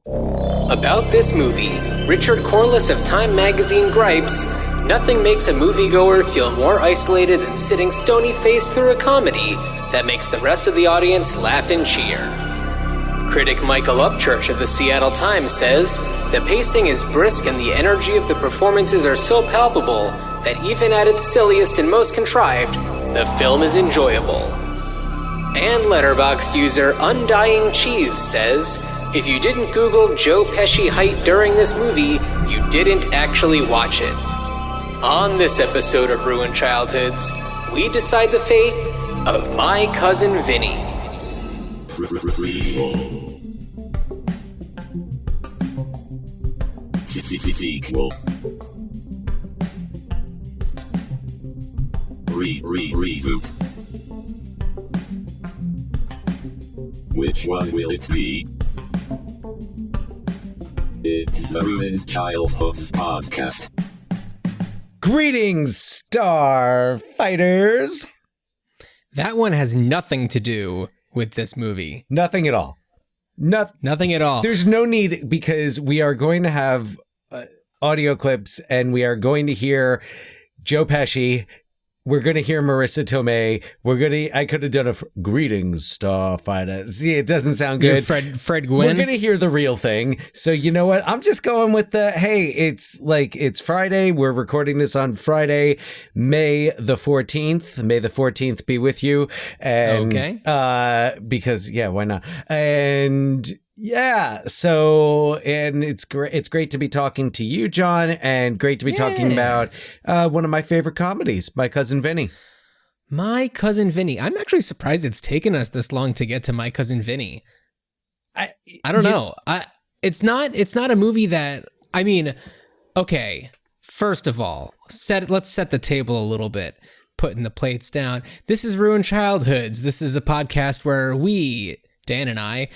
About this movie, Richard Corliss of Time magazine gripes, nothing makes a moviegoer feel more isolated than sitting stony-faced through a comedy that makes the rest of the audience laugh and cheer. Critic Michael Upchurch of the Seattle Times says, the pacing is brisk and the energy of the performances are so palpable that even at its silliest and most contrived, the film is enjoyable. And Letterboxd user Undying Cheese says, if you didn't Google Joe Pesci height during this movie, you didn't actually watch it. On this episode of Ruined Childhoods, we decide the fate of My Cousin Vinny. Sequel. Reboot. Which one will it be? It's the Ruined Childhoods podcast. Greetings, Starfighters! That one has nothing to do with this movie. Nothing at all. Nothing at all. There's no need, because we are going to have audio clips and we are going to hear Joe Pesci. We're going to hear Marisa Tomei. I could have done a greetings, Starfighter. See, it doesn't sound good. Fred Gwynne. We're going to hear the real thing. So you know what? I'm just going with hey, it's Friday. We're recording this on Friday, May the 14th. May the 14th be with you. And, okay. Because, yeah, why not? And yeah, so, and it's great to be talking to you, John, and great to be talking about one of my favorite comedies, My Cousin Vinny. My Cousin Vinny. I'm actually surprised it's taken us this long to get to My Cousin Vinny. I don't know. It's not a movie that, I mean, okay, first of all, let's set the table a little bit, putting the plates down. This is Ruined Childhoods. This is a podcast where we, Dan and I,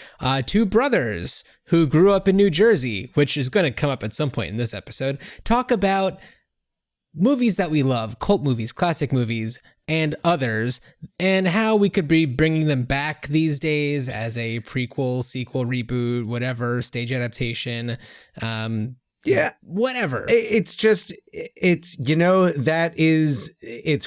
two brothers who grew up in New Jersey, which is going to come up at some point in this episode, talk about movies that we love, cult movies, classic movies, and others, and how we could be bringing them back these days as a prequel, sequel, reboot, whatever, stage adaptation, yeah, whatever. It's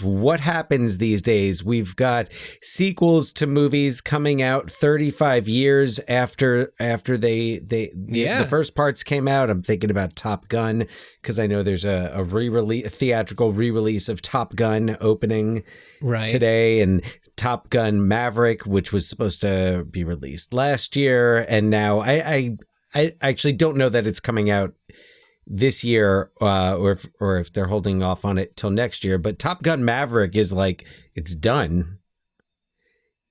what happens these days. We've got sequels to movies coming out 35 years after the first parts came out. I'm thinking about Top Gun, because I know there's a theatrical re-release of Top Gun opening today, and Top Gun Maverick, which was supposed to be released last year, and now I actually don't know that it's coming out this year, or if they're holding off on it till next year. But Top Gun Maverick is it's done.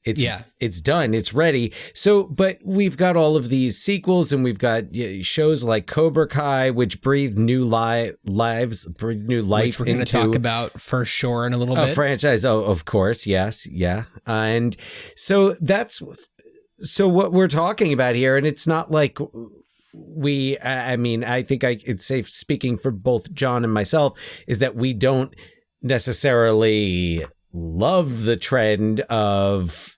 It's done. It's ready. So, but we've got all of these sequels, and we've got shows like Cobra Kai, which breathe new life which we're going to talk about for sure in a little bit. Franchise. Oh, of course. Yes. Yeah. And so so what we're talking about here, and it's not like I think it's safe speaking for both John and myself, is that we don't necessarily love the trend of,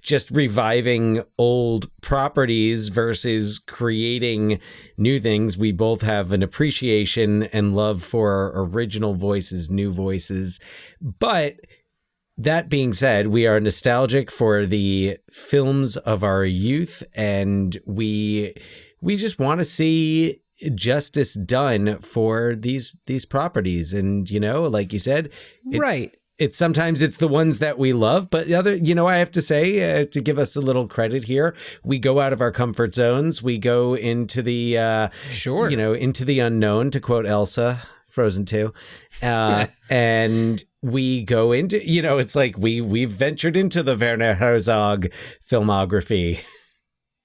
just reviving old properties versus creating new things. We both have an appreciation and love for original voices, new voices. But that being said, we are nostalgic for the films of our youth, and we just want to see justice done for these properties. And, like you said, sometimes it's the ones that we love, but the other, I have to say, to give us a little credit here, we go out of our comfort zones. We go into the, into the unknown, to quote Elsa, Frozen 2. And we go into, it's like we've ventured into the Werner Herzog filmography.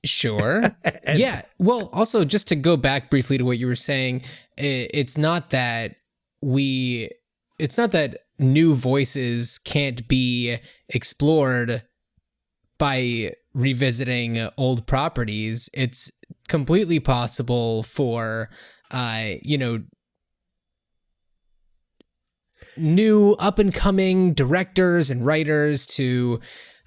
Sure. Yeah. Well, also, just to go back briefly to what you were saying, it's not that new voices can't be explored by revisiting old properties. It's completely possible for, new up and coming directors and writers to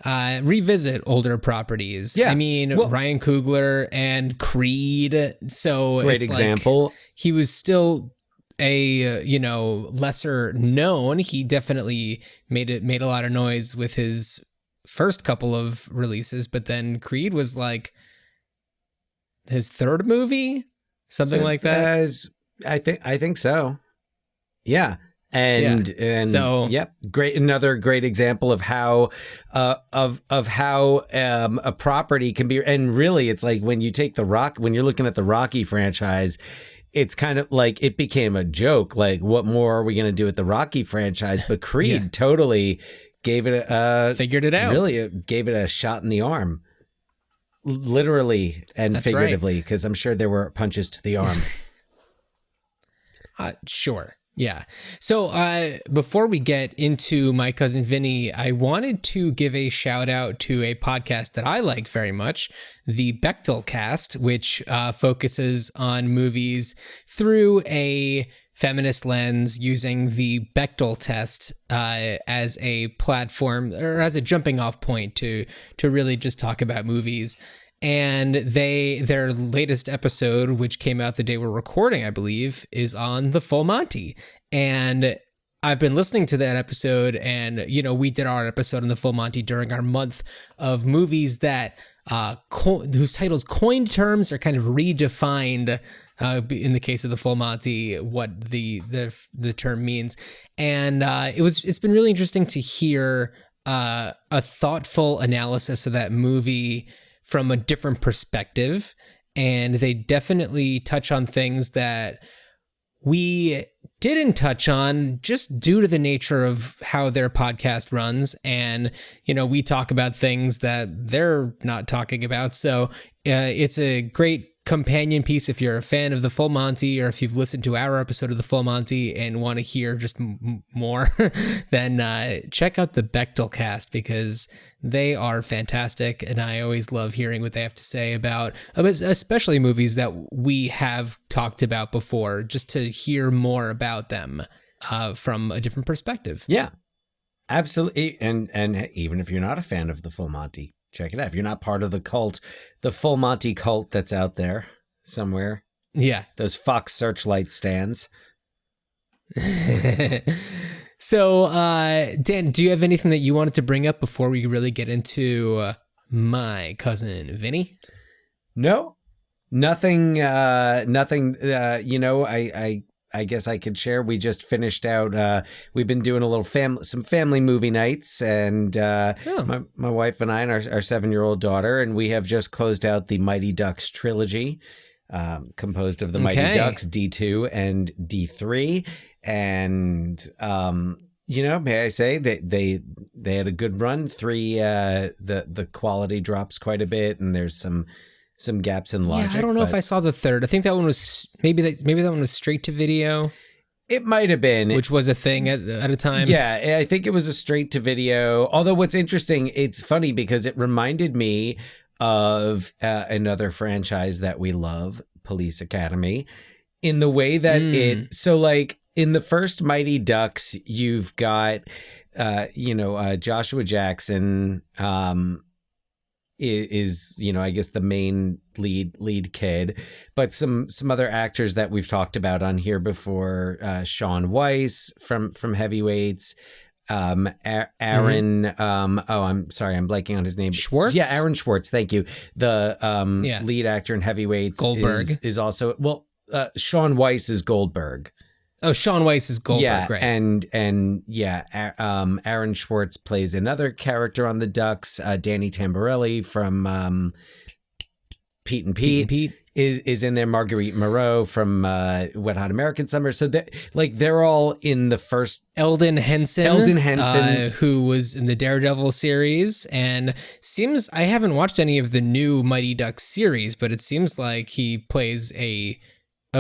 revisit older properties. Yeah. I mean, Ryan Coogler and Creed. So Great example. Like he was still a lesser known. He definitely made a lot of noise with his first couple of releases, but then Creed was like his third movie, something like that. I think so. Yeah. And so yep, another great example of how a property can be. And really, it's like when you take when you're looking at the Rocky franchise, it's kind of like it became a joke. Like, what more are we going to do with the Rocky franchise? But Creed totally gave it figured it out. Really, gave it a shot in the arm, literally and figuratively, because I'm sure there were punches to the arm. Sure. Yeah. So before we get into My Cousin Vinny, I wanted to give a shout out to a podcast that I like very much, the Bechdel Cast, which focuses on movies through a feminist lens using the Bechdel test as a platform or as a jumping off point to really just talk about movies. And their latest episode, which came out the day we're recording, I believe, is on the Full Monty. And I've been listening to that episode, and we did our episode on the Full Monty during our month of movies that whose titles coined terms are kind of redefined. In the case of the Full Monty, what the term means, and it's been really interesting to hear a thoughtful analysis of that movie from a different perspective. And they definitely touch on things that we didn't touch on just due to the nature of how their podcast runs. And, we talk about things that they're not talking about. So it's a great companion piece if you're a fan of the Full Monty, or if you've listened to our episode of the Full Monty and want to hear just more, then check out the Bechdel Cast, because they are fantastic, and I always love hearing what they have to say about, especially movies that we have talked about before, just to hear more about them from a different perspective. Yeah, absolutely. And even if you're not a fan of the Full Monty, check it out. If you're not part of the cult, the Full Monty cult that's out there somewhere. Yeah. Those Fox Searchlight stands. So, Dan, do you have anything that you wanted to bring up before we really get into My Cousin Vinny? No, nothing. I guess I could share. We just finished out. We've been doing a little some family movie nights, and my wife and I and our 7-year-old daughter, and we have just closed out the Mighty Ducks trilogy, composed of the Mighty Ducks D2 and D3, and may I say that they had a good run. 3, the quality drops quite a bit, and there's some gaps in logic. Yeah, I don't know if I saw the third. I think that one was maybe that one was straight to video. It might have been, which was a thing at a time. Yeah, I think it was a straight to video. Although what's interesting, it's funny because it reminded me of another franchise that we love, Police Academy, in the way that so like in the first Mighty Ducks, you've got Joshua Jackson is I guess the main lead kid, but some other actors that we've talked about on here before, Sean Weiss from Heavyweights, Aaron I'm sorry, I'm blanking on his name. Schwartz? Yeah, Aaron Schwartz, thank you. The lead actor in Heavyweights, Goldberg is also Sean Weiss is Goldberg. Oh, Sean Weiss is Goldberg, yeah, right. And Aaron Schwartz plays another character on the Ducks. Danny Tamborelli from Pete and Pete is in there. Marguerite Moreau from Wet Hot American Summer. So they're all in the first. Eldon Henson, who was in the Daredevil series, and seems, I haven't watched any of the new Mighty Ducks series, but it seems like he plays a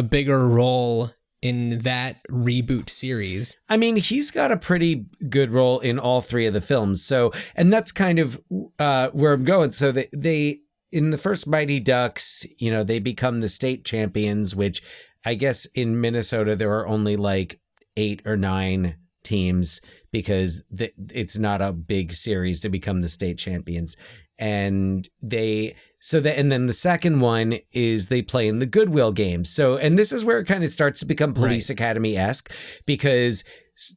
bigger role in that reboot series. I mean, he's got a pretty good role in all 3 of the films. So, and that's kind of where I'm going. So they in the first Mighty Ducks, they become the state champions, which I guess in Minnesota, there are only like 8 or 9 teams because it's not a big series to become the state champions. And and then the second one is they play in the Goodwill games. So, and this is where it kind of starts to become Police Academy-esque, because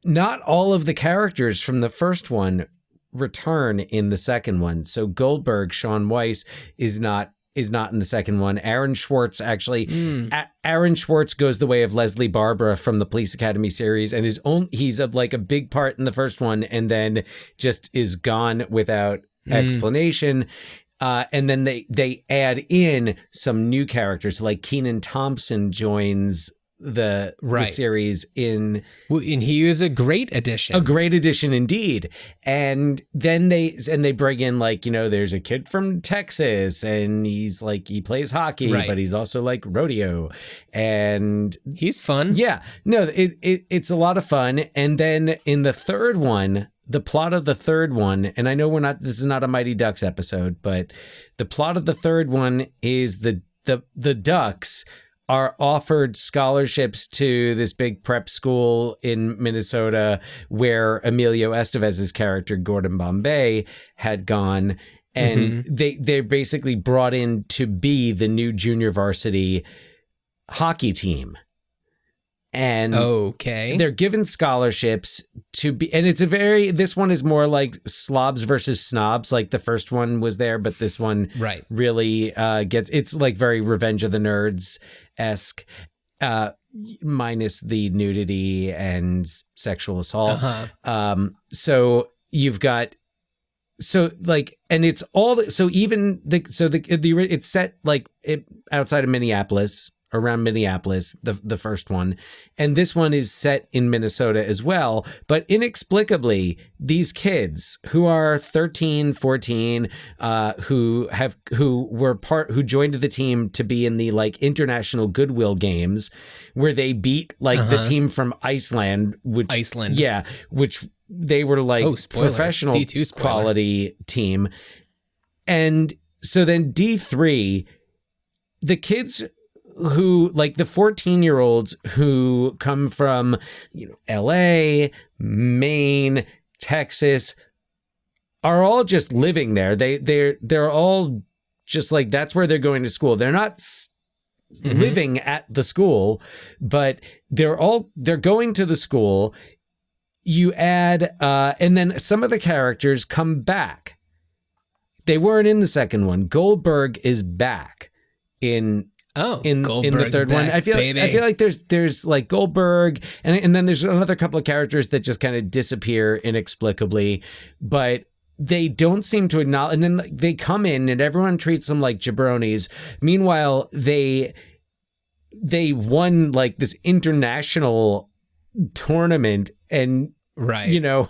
not all of the characters from the first one return in the second one. So Goldberg, Sean Weiss, is not in the second one. Aaron Schwartz Aaron Schwartz goes the way of Leslie Barbara from the Police Academy series, and he's a big part in the first one, and then just is gone without explanation. And then they add in some new characters, like Kenan Thompson joins the series and he is a great addition. Indeed. And then they bring in, like, you know, there's a kid from Texas and he's like, he plays hockey, but he's also like rodeo, and he's fun. Yeah, no, it's a lot of fun. And then in the third one, the plot of the third one, and I know this is not a Mighty Ducks episode, but the plot of the third one is the Ducks are offered scholarships to this big prep school in Minnesota where Emilio Estevez's character, Gordon Bombay, had gone. And they're basically brought in to be the new junior varsity hockey team. And they're given scholarships to be, and this one is more like slobs versus snobs. Like the first one was there, but this one really it's like very Revenge of the Nerds-esque, minus the nudity and sexual assault. So you've got, and it's all, it's set like outside of Minneapolis, around Minneapolis, the first one. And this one is set in Minnesota as well. But inexplicably, these kids who are 13, 14, who joined the team to be in the like international Goodwill games, where they beat like the team from Iceland, which they were like professional D2 quality team. And so then D3, the kids who, like the 14-year-olds who come from, you know, LA, Maine, Texas, are all just living there. They're all just like, that's where they're going to school. They're not living at the school, but they're going to the school. You add, and then some of the characters come back. They weren't in the second one. Goldberg is back in the third one. I feel like there's like Goldberg, and then there's another couple of characters that just kind of disappear inexplicably, but they don't seem to acknowledge. And then they come in, and everyone treats them like jabronis. Meanwhile, they won like this international tournament, and you know,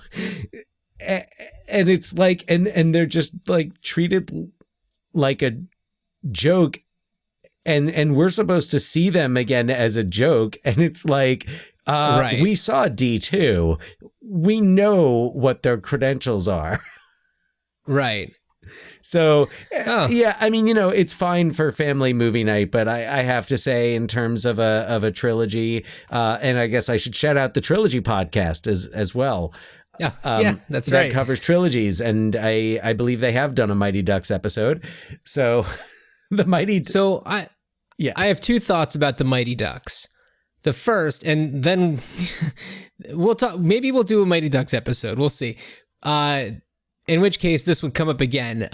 and it's like, and they're just like treated like a joke. And we're supposed to see them again as a joke. And it's like, we saw D2. We know what their credentials are. Right. So, yeah, I mean, you know, it's fine for family movie night, but I have to say, in terms of a trilogy, and I guess I should shout out the Trilogy podcast as well. Yeah, that's right. That covers trilogies. And I believe they have done a Mighty Ducks episode. So... I have two thoughts about the Mighty Ducks. The first, and then we'll talk. Maybe we'll do a Mighty Ducks episode. We'll see. In which case, this would come up again.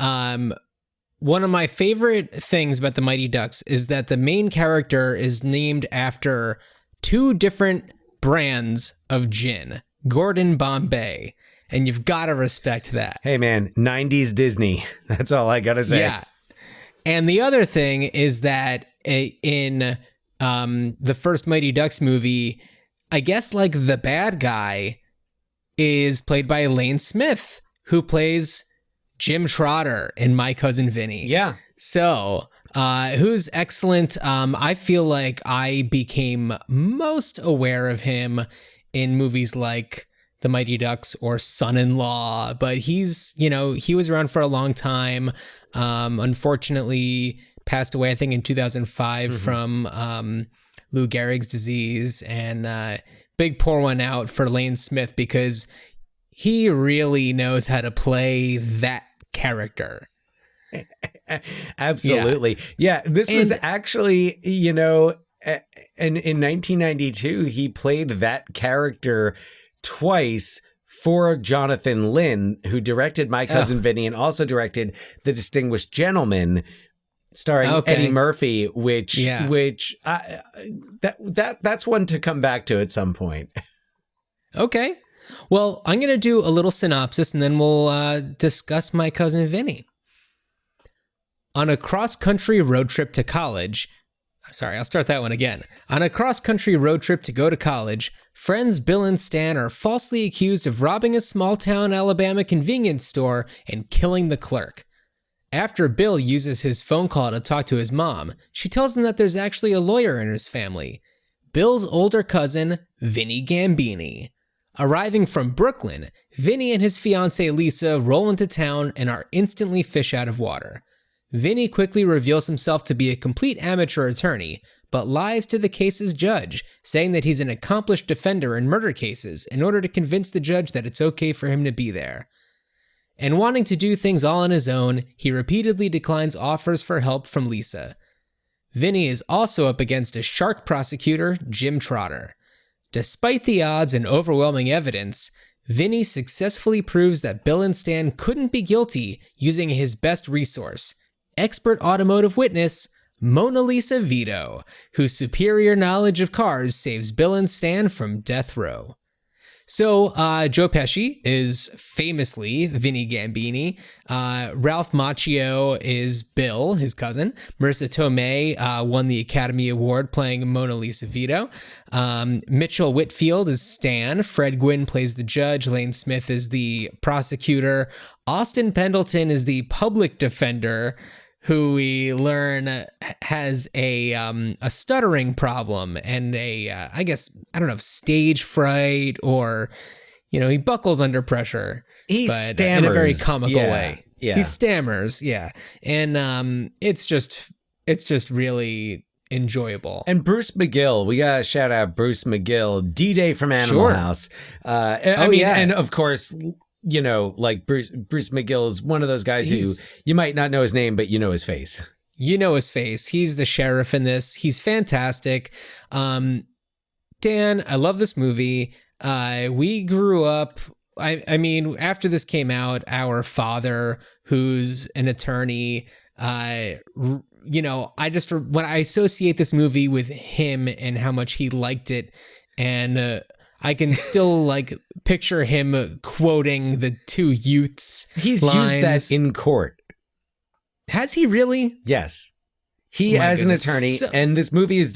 One of my favorite things about the Mighty Ducks is that the main character is named after two different brands of gin. Gordon Bombay, and you've got to respect that. Hey, man, 90s Disney. That's all I gotta say. Yeah. And the other thing is that in the first Mighty Ducks movie, I guess like the bad guy is played by Lane Smith, who plays Jim Trotter in My Cousin Vinny. Yeah. So, who's excellent. I feel like I became most aware of him in movies like The Mighty Ducks or Son-in-Law, but he was around for a long time. Unfortunately passed away, I think in 2005 from Lou Gehrig's disease. big pour one out for Lane Smith because he really knows how to play that character. Absolutely. Yeah, this was actually, you know, in 1992, he played that character twice for Jonathan Lynn, who directed My Cousin Vinny and also directed The Distinguished Gentleman, starring Eddie Murphy, which that's one to come back to at some point. Okay. Well, I'm going to do a little synopsis and then we'll discuss My Cousin Vinny. On a cross-country road trip to college, sorry, I'll start that one again. On a cross-country road trip to go to college, friends Bill and Stan are falsely accused of robbing a small-town Alabama convenience store and killing the clerk. After Bill uses his phone call to talk to his mom, she tells him that there's actually a lawyer in his family, Bill's older cousin, Vinny Gambini. Arriving from Brooklyn, Vinny and his fiancée Lisa roll into town and are instantly fish out of water. Vinny quickly reveals himself to be a complete amateur attorney, but lies to the case's judge, saying that he's an accomplished defender in murder cases in order to convince the judge that it's okay for him to be there. And wanting to do things all on his own, he repeatedly declines offers for help from Lisa. Vinny is also up against a shark prosecutor, Jim Trotter. Despite the odds and overwhelming evidence, Vinny successfully proves that Bill and Stan couldn't be guilty using his best resource, expert automotive witness, Mona Lisa Vito, whose superior knowledge of cars saves Bill and Stan from death row. So, Joe Pesci is famously Vinny Gambini. Ralph Macchio is Bill, his cousin. Marisa Tomei won the Academy Award playing Mona Lisa Vito. Mitchell Whitfield is Stan. Fred Gwynne plays the judge. Lane Smith is the prosecutor. Austin Pendleton is the public defender, who we learn has a stuttering problem and I guess, I don't know, stage fright or, you know, he buckles under pressure. He stammers. In a very comical way. Yeah. He stammers, yeah. And it's just really enjoyable. And Bruce McGill, we gotta shout out Bruce McGill, D-Day from Animal House. And of course, you know, like Bruce McGill is one of those guys who you might not know his name, but you know his face. You know his face. He's the sheriff in this. He's fantastic. Dan, I love this movie. We grew up, I mean, after this came out, our father, who's an attorney, you know, when I associate this movie with him and how much he liked it, and I can still like picture him quoting the two Utes. He's lines. used that in court. Has he really? Yes. He, as an attorney, and this movie is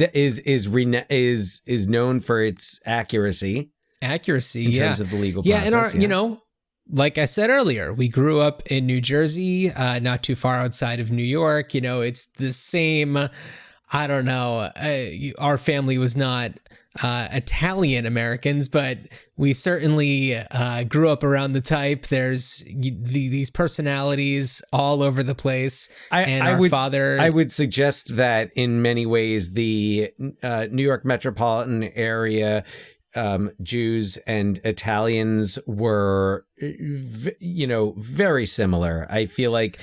known for its accuracy. In terms of the legal process. Yeah, and you know, like I said earlier, we grew up in New Jersey, not too far outside of New York. You know, it's the same. I don't know. Our family was not Italian Americans, but we certainly grew up around the type. There's these personalities all over the place. I would suggest that in many ways the New York metropolitan area Jews and Italians were, you know, very similar. I feel like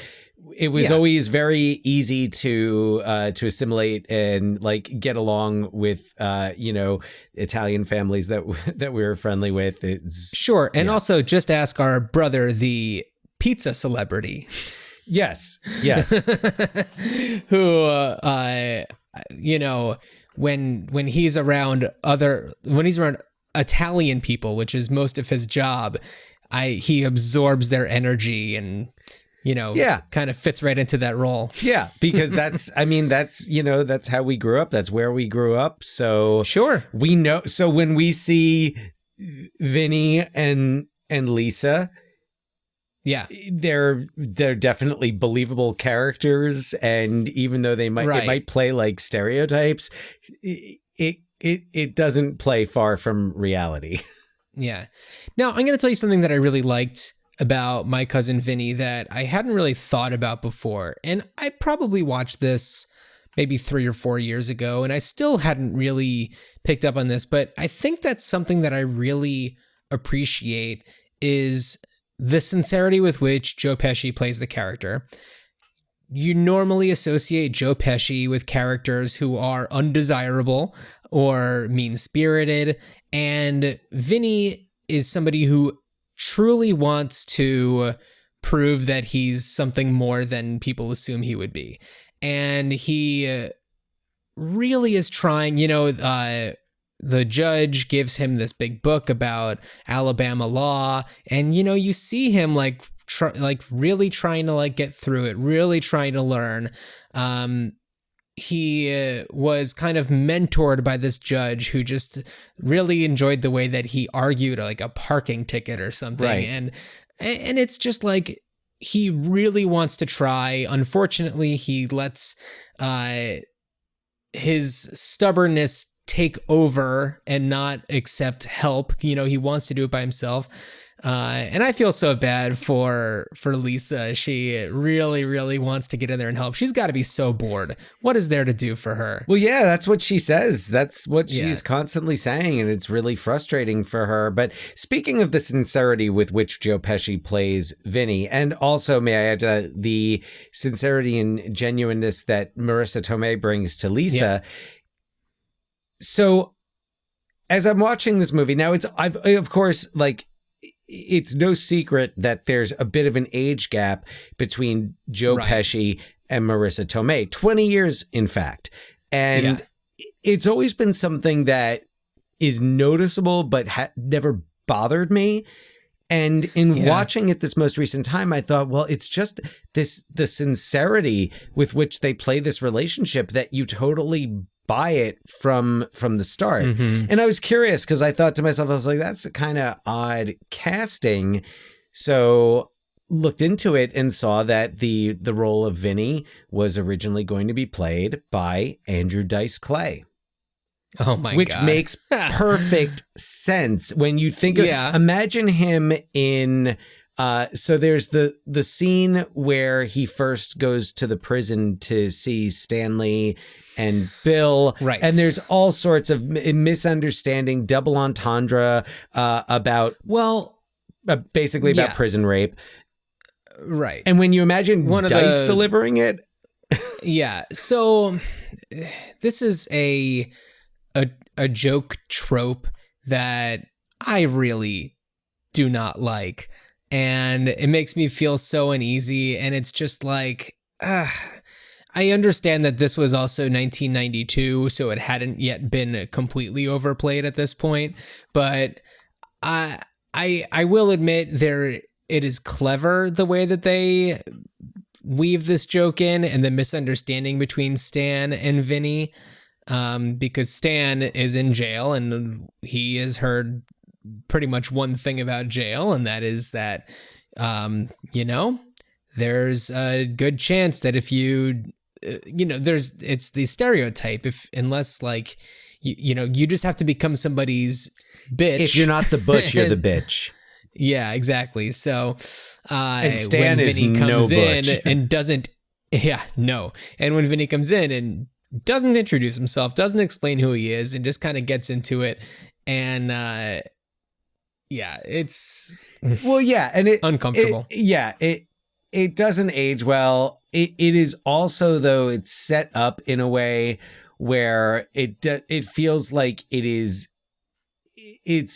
it was always very easy to assimilate and like get along with, you know, Italian families that we were friendly with. Sure. And also just ask our brother, the pizza celebrity. Yes. Who, you know, when he's around Italian people, which is most of his job, he absorbs their energy and, you know, kind of fits right into that role. Yeah, because that's you know, that's how we grew up. That's where we grew up. So sure, we know. So when we see Vinny and Lisa, they're definitely believable characters. And even though it might play like stereotypes, it doesn't play far from reality. Yeah. Now I'm going to tell you something that I really liked about My Cousin Vinny that I hadn't really thought about before. And I probably watched this maybe 3 or 4 years ago, and I still hadn't really picked up on this, but I think that's something that I really appreciate is the sincerity with which Joe Pesci plays the character. You normally associate Joe Pesci with characters who are undesirable or mean-spirited, and Vinny is somebody who truly wants to prove that he's something more than people assume he would be. And he really is trying, the judge gives him this big book about Alabama law, and you see him really trying to get through it, really trying to learn. He was kind of mentored by this judge who just really enjoyed the way that he argued like a parking ticket or something. Right. And it's just like, he really wants to try. Unfortunately, he lets his stubbornness take over and not accept help. He wants to do it by himself. And I feel so bad for Lisa. She really, really wants to get in there and help. She's got to be so bored. What is there to do for her? Well, yeah, that's what she says. That's what she's constantly saying, and it's really frustrating for her. But speaking of the sincerity with which Joe Pesci plays Vinny, and also, may I add, the sincerity and genuineness that Marisa Tomei brings to Lisa. Yeah. So, as I'm watching this movie, now of course, it's no secret that there's a bit of an age gap between Joe Pesci and Marisa Tomei, 20 years, in fact. And it's always been something that is noticeable, but never bothered me. And in watching it this most recent time, I thought, well, it's just the sincerity with which they play this relationship that you totally buy it from the start. Mm-hmm. And I was curious because I thought to myself, I was like, that's a kind of odd casting. So looked into it and saw that the role of Vinny was originally going to be played by Andrew Dice Clay. Oh my God. Which makes perfect sense when you think of, imagine him in so there's the scene where he first goes to the prison to see Stanley and Bill. Right. And there's all sorts of misunderstanding, double entendre about basically about prison rape. Right. And when you imagine Dice delivering it. Yeah. So this is a joke trope that I really do not like. And it makes me feel so uneasy. And it's just like, I understand that this was also 1992, so it hadn't yet been completely overplayed at this point. But I will admit it is clever the way that they weave this joke in and the misunderstanding between Stan and Vinny, because Stan is in jail and he has heard pretty much one thing about jail, and that is that, there's a good chance that if it's the stereotype, unless you just have to become somebody's bitch. If you're not the butch, you're the bitch. Yeah, exactly. So, and Stan when is Vinny comes no in butch. and doesn't, and when Vinny comes in and doesn't introduce himself, doesn't explain who he is, and just kind of gets into it, and it's and it uncomfortable. It doesn't age well. It is also, though, it's set up in a way where it feels like it's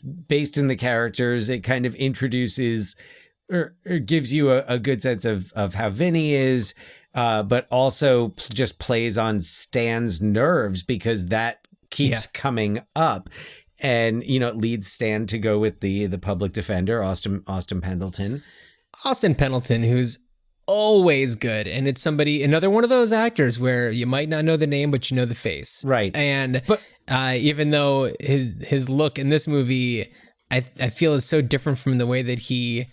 based in the characters. It kind of introduces or gives you a good sense of how Vinny is, but also just plays on Stan's nerves because that keeps coming up. And, it leads Stan to go with the public defender, Austin Pendleton. Austin Pendleton, who's always good. And it's another one of those actors where you might not know the name, but you know the face. Right. And even though his look in this movie, I feel is so different from the way that he,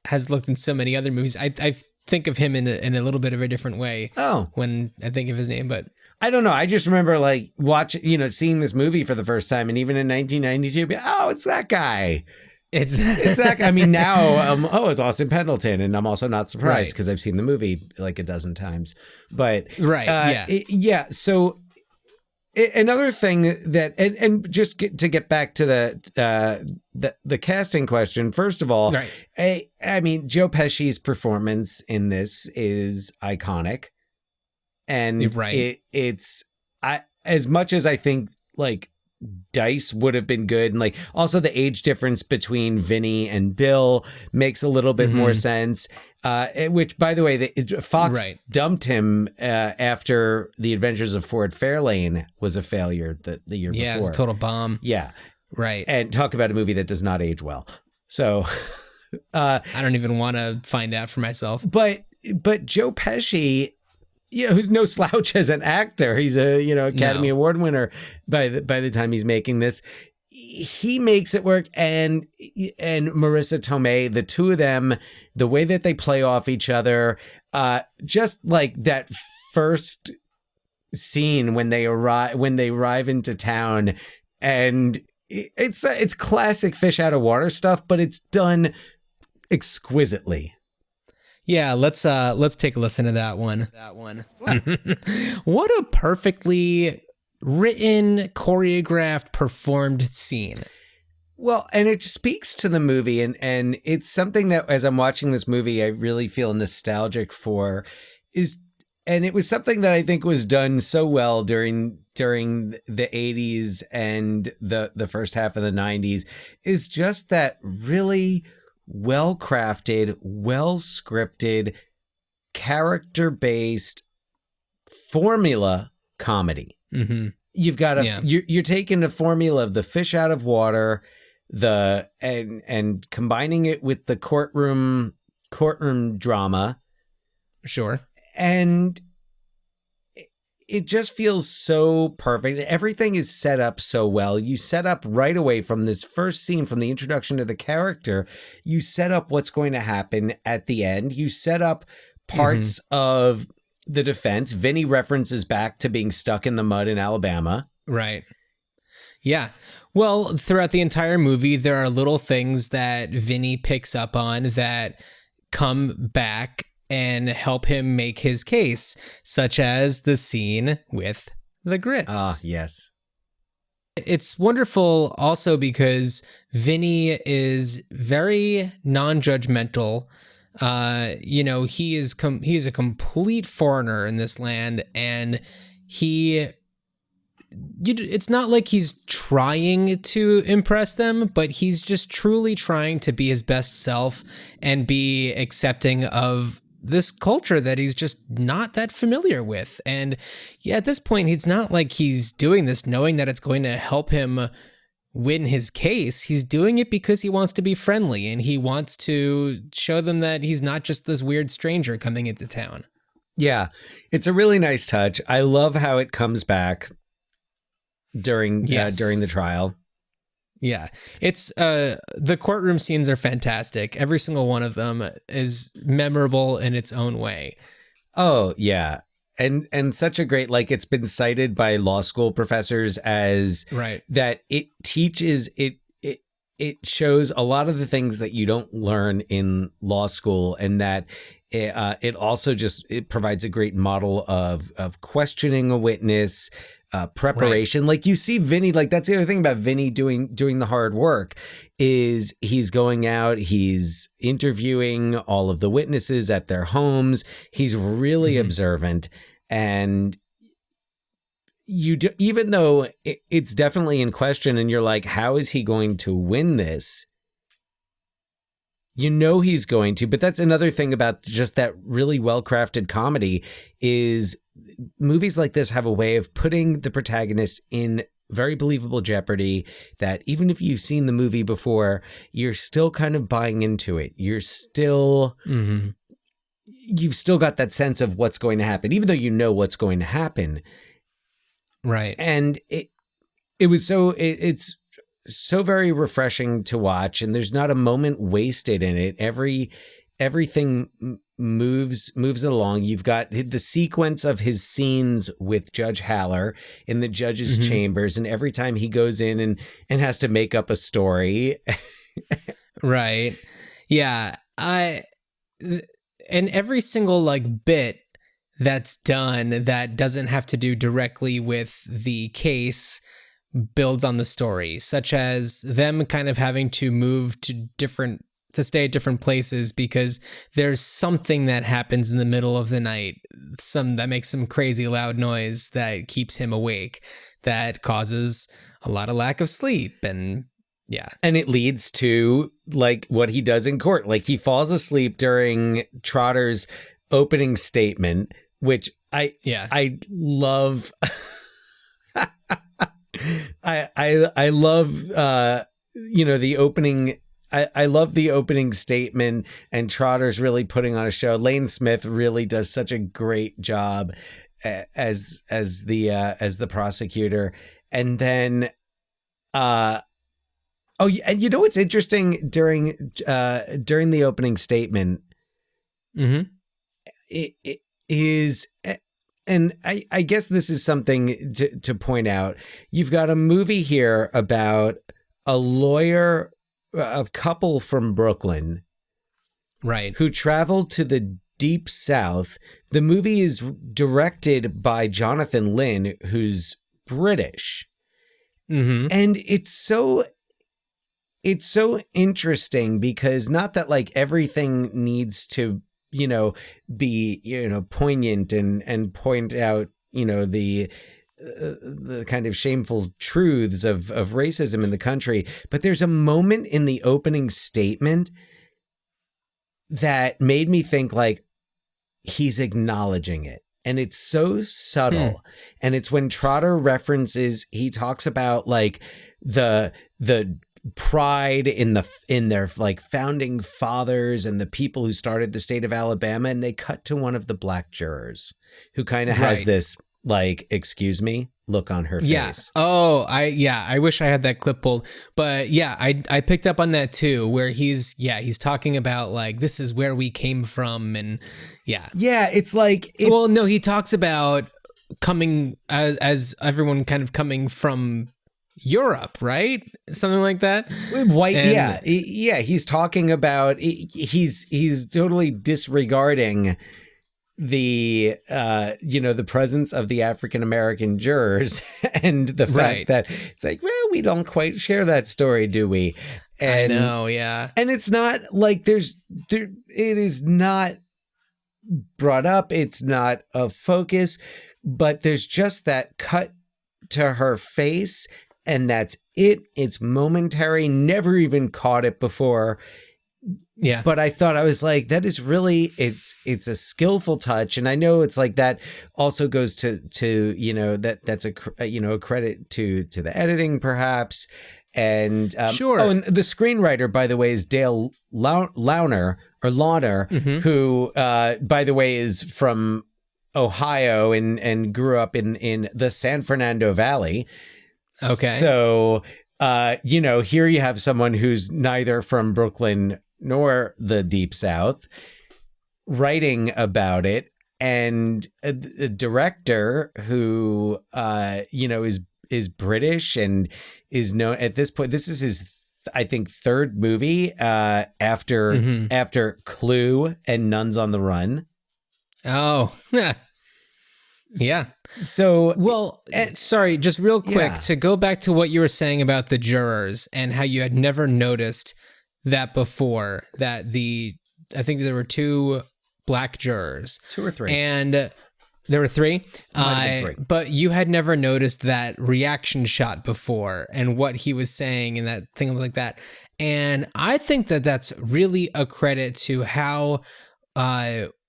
has looked in so many other movies. I think of him in a little bit of a different way when I think of his name, but I don't know. I just remember seeing this movie for the first time, and even in 1992, it's that guy. Exactly. I mean, now, it's Austin Pendleton, and I'm also not surprised Right. because I've seen the movie like a dozen times. But So another thing that, and just to get back to the casting question. First of all, I mean, Joe Pesci's performance in this is iconic, and it's as much as I think like Dice would have been good, and like also the age difference between Vinny and Bill makes a little bit more sense, which, by the way, Fox dumped him after The Adventures of Ford Fairlane was a failure the year before. Yeah, it was a total bomb. Yeah, and talk about a movie that does not age well. So I don't even want to find out for myself. But Joe Pesci, who's no slouch as an actor. He's a, Academy Award winner by the time he's making this. He makes it work. And Marisa Tomei, the two of them, the way that they play off each other, just like that first scene when they arrive into town, and it's classic fish out of water stuff, but it's done exquisitely. Yeah, let's take a listen to that one. What a perfectly written, choreographed, performed scene. Well, and it speaks to the movie, and it's something that as I'm watching this movie, I really feel nostalgic for. And it was something that I think was done so well during the 80s and the first half of the 90s, is just that really well-crafted, well-scripted, character-based formula comedy. Mm-hmm. You've got you're taking the formula of the fish out of water, and combining it with the courtroom drama. Sure. And it just feels so perfect. Everything is set up so well. You set up right away from this first scene, from the introduction to the character. You set up what's going to happen at the end. You set up parts of the defense. Vinny references back to being stuck in the mud in Alabama. Right. Yeah. Well, throughout the entire movie, there are little things that Vinny picks up on that come back and help him make his case, such as the scene with the grits. Ah, yes. It's wonderful also because Vinny is very non-judgmental. He is a complete foreigner in this land, and it's not like he's trying to impress them, but he's just truly trying to be his best self and be accepting of this culture that he's just not that familiar with. And at this point, it's not like he's doing this knowing that it's going to help him win his case. He's doing it because he wants to be friendly, and he wants to show them that he's not just this weird stranger coming into town. Yeah, it's a really nice touch. I love how it comes back during the trial. Yeah, it's the courtroom scenes are fantastic. Every single one of them is memorable in its own way. Oh, yeah. And such a great, like, it's been cited by law school professors as that it teaches it shows a lot of the things that you don't learn in law school, and that it also it provides a great model of questioning a witness, preparation. Like, you see Vinny, like, that's the other thing about Vinny doing the hard work, is he's going out, he's interviewing all of the witnesses at their homes. He's really observant, and even though it's definitely in question, and you're like, how is he going to win this? You know he's going to, but that's another thing about just that really well-crafted comedy, is movies like this have a way of putting the protagonist in very believable jeopardy, that even if you've seen the movie before, you're still kind of buying into it. You're still, you've still got that sense of what's going to happen, even though you know what's going to happen. Right. And it's so very refreshing to watch, and there's not a moment wasted in it. Everything moves along. You've got the sequence of his scenes with Judge Haller in the judge's chambers, and every time he goes in and has to make up a story. Right. Yeah. And every single like bit that's done that doesn't have to do directly with the case builds on the story, such as them kind of having to move to stay at different places because there's something that happens in the middle of the night, that makes some crazy loud noise that keeps him awake, that causes a lot of lack of sleep. And yeah. And it leads to like what he does in court. Like he falls asleep during Trotter's opening statement, which I love. I love the opening. I love the opening statement, and Trotter's really putting on a show. Lane Smith really does such a great job as the prosecutor. And then and you know what's interesting during the opening statement? Mm-hmm. It is, and I guess this is something to point out. You've got a movie here about a couple from Brooklyn, right, who traveled to the Deep South. The movie is directed by Jonathan Lynn, who's British. Mm-hmm. And it's so interesting because not that like everything needs to, be, poignant and point out, the kind of shameful truths of racism in the country. But there's a moment in the opening statement that made me think like he's acknowledging it. And it's so subtle. And it's when Trotter he talks about like the pride in their like founding fathers and the people who started the state of Alabama. And they cut to one of the black jurors who kind of has this like, excuse me, look on her face. Oh, I wish I had that clip pulled, but yeah, I picked up on that too, where he's talking about like, this is where we came from. And it's like, well, no, he talks about coming as everyone kind of coming from Europe, right? Something like that. White. And, he's talking about, he's totally disregarding the the presence of the African-American jurors and the fact that it's like, well, we don't quite share that story, do we? And, I know, yeah. And it's not like it is not brought up. It's not a focus, but there's just that cut to her face. And that's it. It's momentary. Never even caught it before. Yeah. But I thought, I was like, that is really, it's a skillful touch. And I know it's like that also goes to that's a credit to the editing perhaps. And sure. Oh, and the screenwriter, by the way, is Dale Launer, mm-hmm. who, by the way, is from Ohio and grew up in the San Fernando Valley. Okay. So, here you have someone who's neither from Brooklyn nor the Deep South writing about it. And a director who, is British and is known at this point. This is his, I think, third movie after Clue and Nuns on the Run. Oh, yeah. Yeah. So, well, sorry, just real quick to go back to what you were saying about the jurors and how you had never noticed that before, that I think there were 2 black jurors. 2 or 3. And there were 3. 3. But you had never noticed that reaction shot before and what he was saying and that things like that. And I think that that's really a credit to how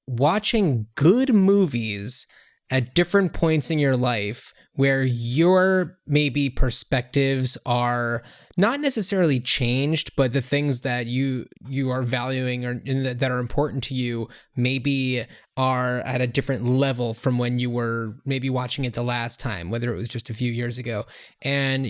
watching good movies at different points in your life where your maybe perspectives are not necessarily changed, but the things that you are valuing or that are important to you maybe are at a different level from when you were maybe watching it the last time, whether it was just a few years ago. And,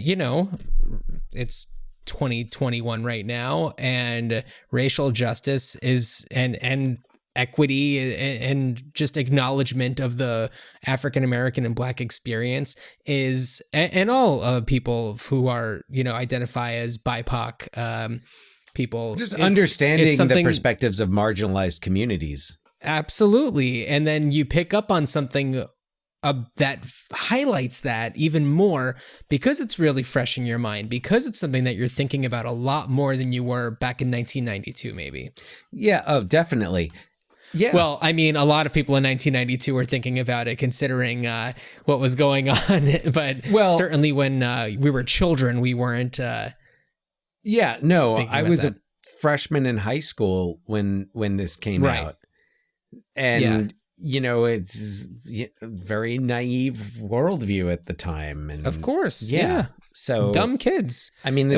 it's 2021 right now, and racial justice is and equity and just acknowledgement of the African-American and Black experience is, and all people who are, identify as BIPOC, people. Just It's understanding the something- perspectives of marginalized communities. Absolutely. And then you pick up on something that highlights that even more because it's really fresh in your mind, because it's something that you're thinking about a lot more than you were back in 1992, maybe. Yeah, oh, definitely. Yeah. Well, I mean, a lot of people in 1992 were thinking about it, considering what was going on. But certainly when we were children, we weren't. Yeah, no, I was that. a freshman in high school when this came out. And, it's a very naive worldview at the time. And of course. Yeah. So dumb kids. I mean,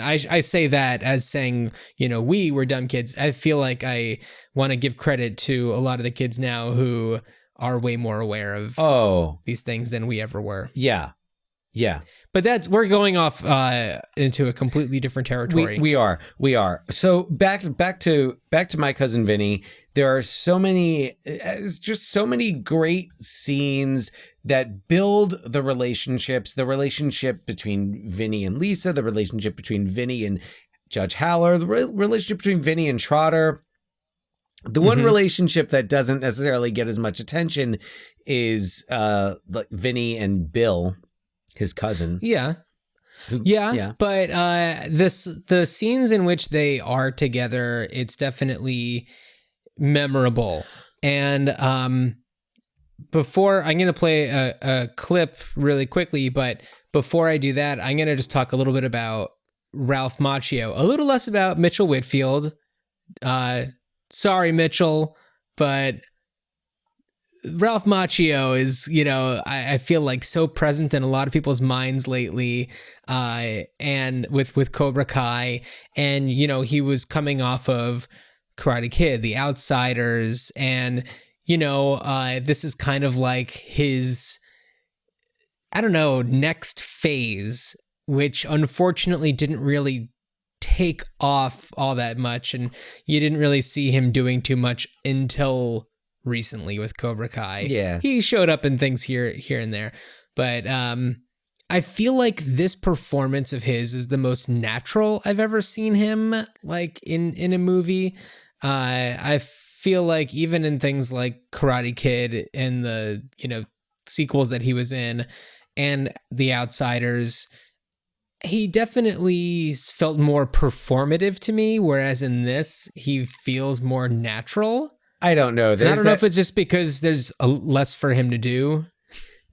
I say that as saying, we were dumb kids. I feel like I want to give credit to a lot of the kids now who are way more aware of these things than we ever were. Yeah. Yeah. But we're going off into a completely different territory. We are. So back to My Cousin Vinny. There are so many great scenes that build the relationship between Vinny and Lisa, the relationship between Vinny and Judge Haller, the relationship between Vinny and Trotter. The one relationship that doesn't necessarily get as much attention is like Vinny and Bill, his cousin. Yeah. But the scenes in which they are together, it's definitely memorable. And before I'm going to play a clip really quickly, but before I do that, I'm going to just talk a little bit about Ralph Macchio, a little less about Mitchell Whitfield. Sorry, Mitchell, but Ralph Macchio is, I feel like so present in a lot of people's minds lately, and with Cobra Kai, and, he was coming off of Karate Kid, The Outsiders, and, this is kind of like his, next phase, which unfortunately didn't really take off all that much, and you didn't really see him doing too much until recently with Cobra Kai. Yeah. He showed up in things here and there. But I feel like this performance of his is the most natural I've ever seen him, like in a movie. I feel like even in things like Karate Kid and the, sequels that he was in and The Outsiders, he definitely felt more performative to me, whereas in this, he feels more natural. I don't know. I don't know if it's just because there's less for him to do.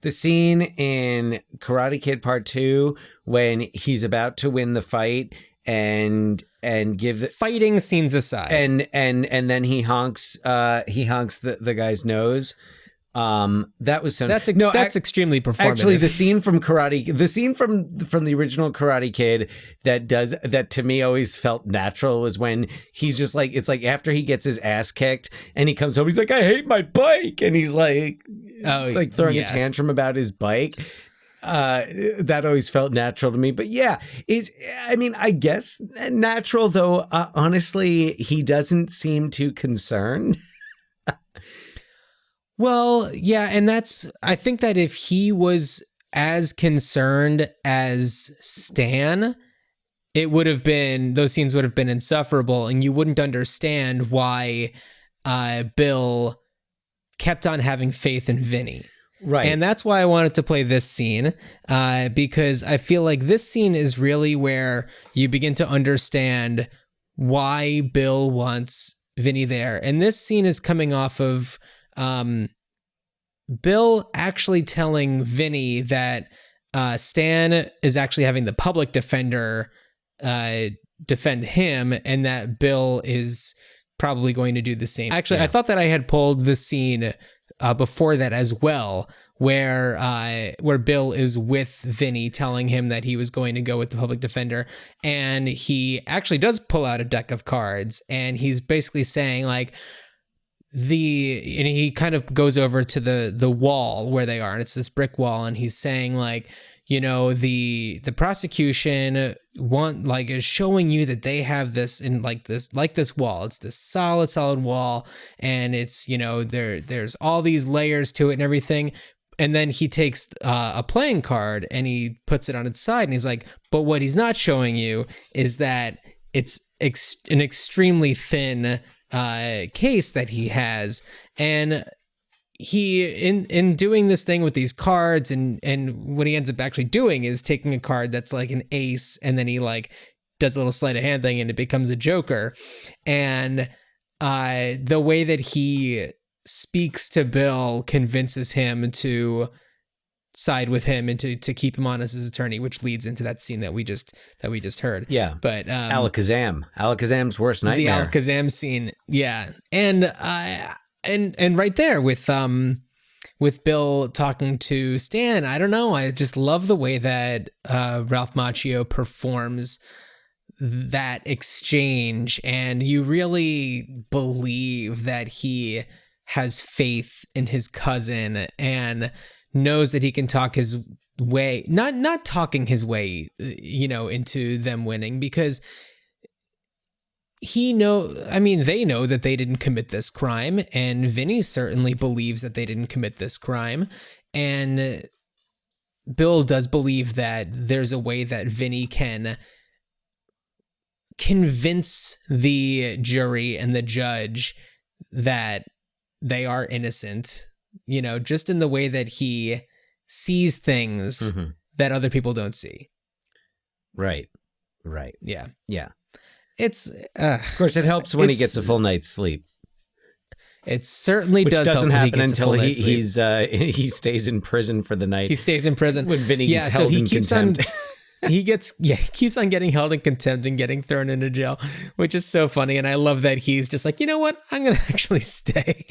The scene in Karate Kid Part 2 when he's about to win the fight and give the fighting scenes aside, and then he honks the guy's nose. That was so that's extremely performative. Actually, the scene from the original Karate Kid that to me always felt natural was when he's just like, it's like after he gets his ass kicked and he comes home, he's like, I hate my bike, and he's like throwing a tantrum about his bike. That always felt natural to me. But yeah, I guess natural, though. Honestly, he doesn't seem too concerned. Well, yeah, and I think that if he was as concerned as Stan, those scenes would have been insufferable, and you wouldn't understand why Bill kept on having faith in Vinny. Right. And that's why I wanted to play this scene, because I feel like this scene is really where you begin to understand why Bill wants Vinny there. And this scene is coming off of Bill actually telling Vinny that Stan is actually having the public defender defend him, and that Bill is probably going to do the same. Actually, yeah. I thought that I had pulled the scene before that as well, where Bill is with Vinny telling him that he was going to go with the public defender, and he actually does pull out a deck of cards, and he's basically saying like, and he kind of goes over to the wall where they are, and it's this brick wall, and he's saying like, the prosecution is showing you that they have this in this wall. It's this solid wall, and it's there's all these layers to it and everything. And then he takes a playing card and he puts it on its side, and he's like, but what he's not showing you is that it's an extremely thin case that he has, and he in doing this thing with these cards, and what he ends up actually doing is taking a card that's like an ace, and then he like does a little sleight of hand thing and it becomes a joker. And the way that he speaks to Bill convinces him to side with him and to keep him on as his attorney, which leads into that scene that we just heard. Yeah. But Alakazam's worst nightmare. The Alakazam scene. Yeah. And right there with Bill talking to Stan, I don't know. I just love the way that Ralph Macchio performs that exchange, and you really believe that he has faith in his cousin and knows that he can talk his way, not talking his way, into them winning, because they know that they didn't commit this crime, and Vinny certainly believes that they didn't commit this crime, and Bill does believe that there's a way that Vinny can convince the jury and the judge that they are innocent, just in the way that he sees things that other people don't see. Right. Yeah. It's of course it helps when he gets a full night's sleep. It certainly Which doesn't help happen until he stays in prison for the night. He stays in prison when Vinny gets held in contempt. He keeps on getting held in contempt and getting thrown into jail, which is so funny. And I love that he's just like, you know what? I'm going to actually stay.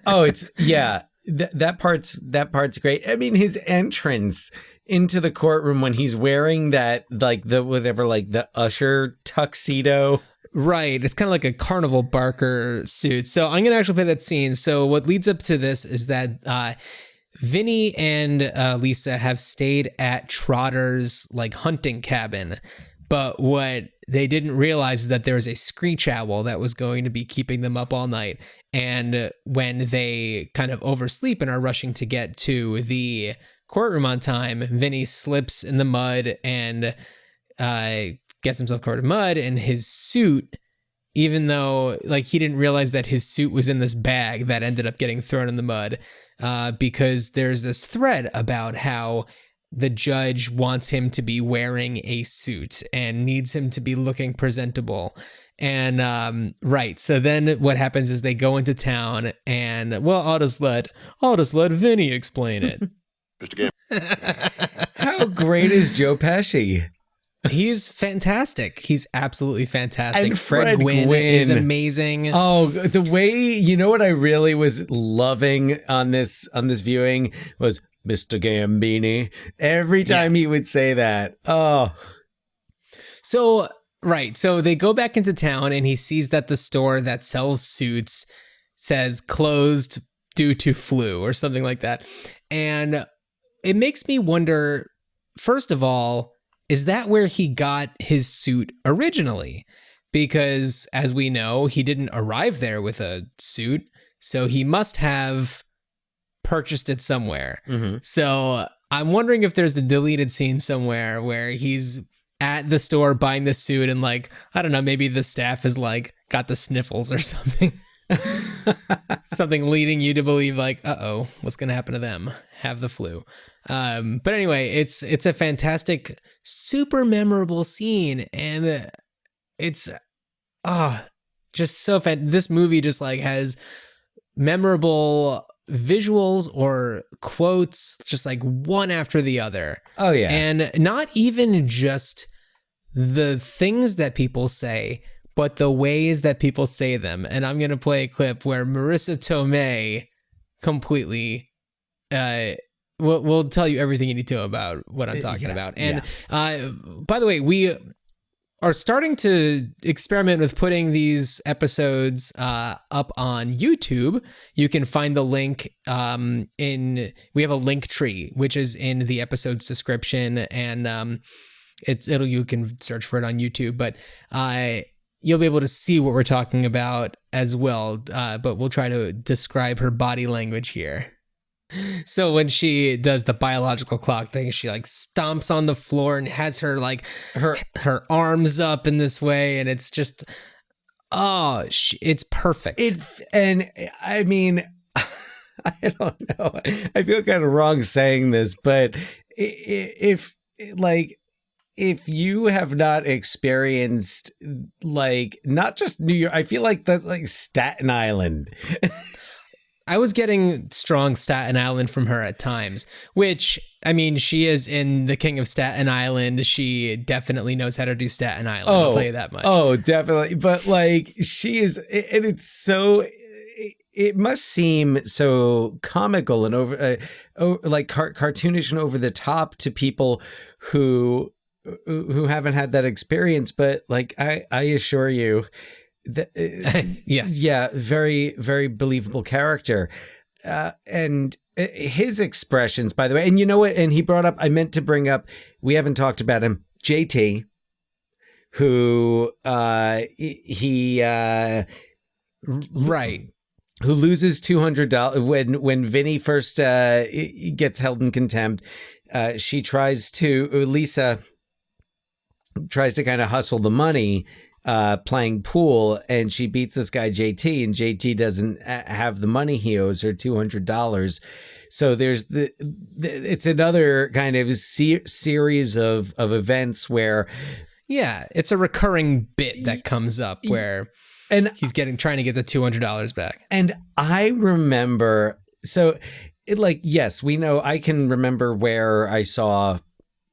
That part's great. I mean, his entrance into the courtroom when he's wearing that, like the usher tuxedo. Right. It's kind of like a Carnival Barker suit. So I'm going to actually play that scene. So what leads up to this is that, Vinny and Lisa have stayed at Trotter's like hunting cabin, but what they didn't realize is that there was a screech owl that was going to be keeping them up all night. And when they kind of oversleep and are rushing to get to the courtroom on time, Vinny slips in the mud and gets himself covered in mud, and his suit, even though like he didn't realize that his suit was in this bag that ended up getting thrown in the mud, because there's this thread about how the judge wants him to be wearing a suit and needs him to be looking presentable. And right, so then what happens is they go into town, and well, I'll just let Vinny explain it. Mr. Game. How great is Joe Pesci? He's fantastic. He's absolutely fantastic. And Fred Gwynne is amazing. Oh, the way, what I really was loving on this viewing was Mr. Gambini. Every time he would say that. Oh. So, right. So they go back into town, and he sees that the store that sells suits says closed due to flu or something like that. And it makes me wonder, first of all, is that where he got his suit originally? Because as we know, he didn't arrive there with a suit, so he must have purchased it somewhere. Mm-hmm. So I'm wondering if there's a deleted scene somewhere where he's at the store buying the suit, and like, I don't know, maybe the staff is like got the sniffles or something. Something leading you to believe like, uh-oh, what's going to happen to them? Have the flu. But anyway, it's a fantastic, super memorable scene, and it's just so this movie just like has memorable visuals or quotes, just like one after the other. Oh yeah. And not even just the things that people say, but the ways that people say them. And I'm going to play a clip where Marisa Tomei completely we'll tell you everything you need to know about what I'm talking about. And by the way, we are starting to experiment with putting these episodes up on YouTube. You can find the link we have a link tree, which is in the episode's description, and you can search for it on YouTube, but you'll be able to see what we're talking about as well. But we'll try to describe her body language here. So when she does the biological clock thing, she like stomps on the floor and has her like her arms up in this way, and it's just it's perfect. And I mean, I don't know. I feel kind of wrong saying this, but if you have not experienced like not just New York, I feel like that's like Staten Island. I was getting strong Staten Island from her at times, which, I mean, she is in The King of Staten Island. She definitely knows how to do Staten Island. I'll tell you that much. Oh, definitely. But like she is, and it's so, it must seem so comical and like cartoonish and over the top to people who haven't had that experience. But like, I assure you, yeah, very, very believable character. And his expressions, by the way, and you know what? And he brought up, I meant to bring up, we haven't talked about him, JT, who, who loses $200 when Vinny first, gets held in contempt. Lisa tries to kind of hustle the money, playing pool, and she beats this guy JT, and JT doesn't have the money. He owes her $200. So there's it's another kind of series of events where, yeah, it's a recurring bit that comes up where he's trying to get the $200 back. And I remember, so it like, yes, we know, I can remember where I saw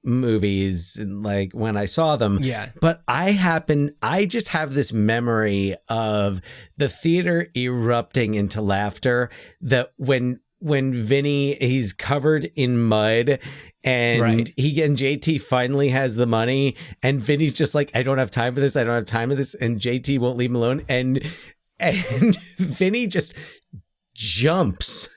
movies and like when I saw them. Yeah. But I just have this memory of the theater erupting into laughter that when Vinny, he's covered in mud and JT finally has the money and Vinny's just like, I don't have time for this. I don't have time for this. And JT won't leave him alone. And Vinny just jumps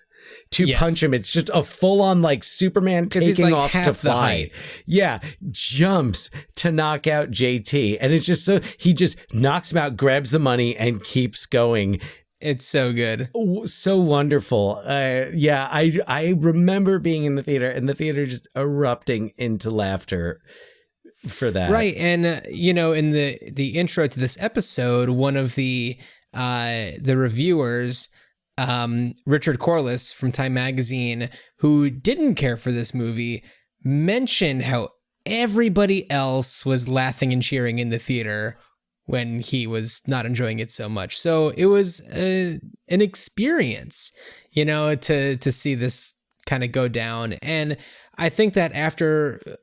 to punch him. It's just a full on like Superman taking like off to fly. Yeah. Jumps to knock out JT. And it's just so he just knocks him out, grabs the money and keeps going. It's so good. So wonderful. I remember being in the theater and the theater just erupting into laughter for that. Right. And, you know, in the intro to this episode, one of the reviewers, Richard Corliss from Time Magazine, who didn't care for this movie, mentioned how everybody else was laughing and cheering in the theater when he was not enjoying it so much. So it was an experience, you know, to see this kind of go down. And I think that